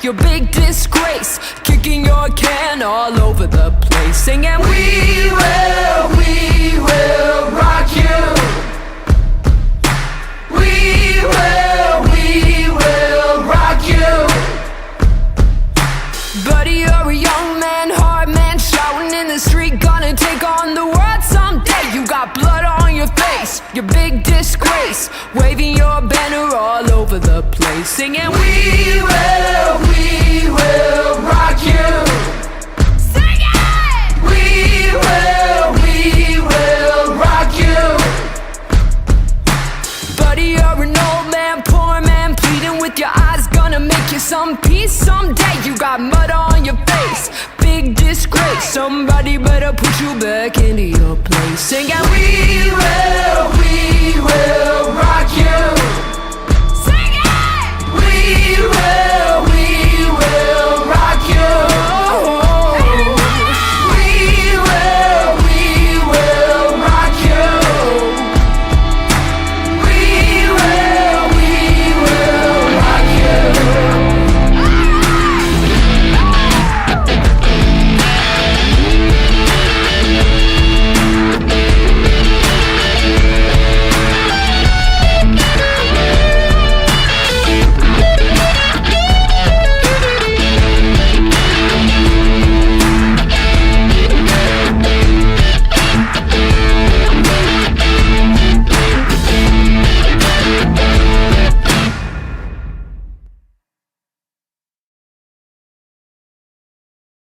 your big disgrace, kicking your can all over the place, singing we will rock you. We will rock you. Buddy, you're a young man, hard man, shouting in the street, gonna take on the world someday. You got blood on your face, your big disgrace, waving your banner all over the place, singing we will rock you. Sing it! We will rock you. Buddy, you're an old man, poor man, pleading with your eyes, gonna make you some peace someday. You got mud on your face, big disgrace, somebody better put you back into your place, singing we will rock you.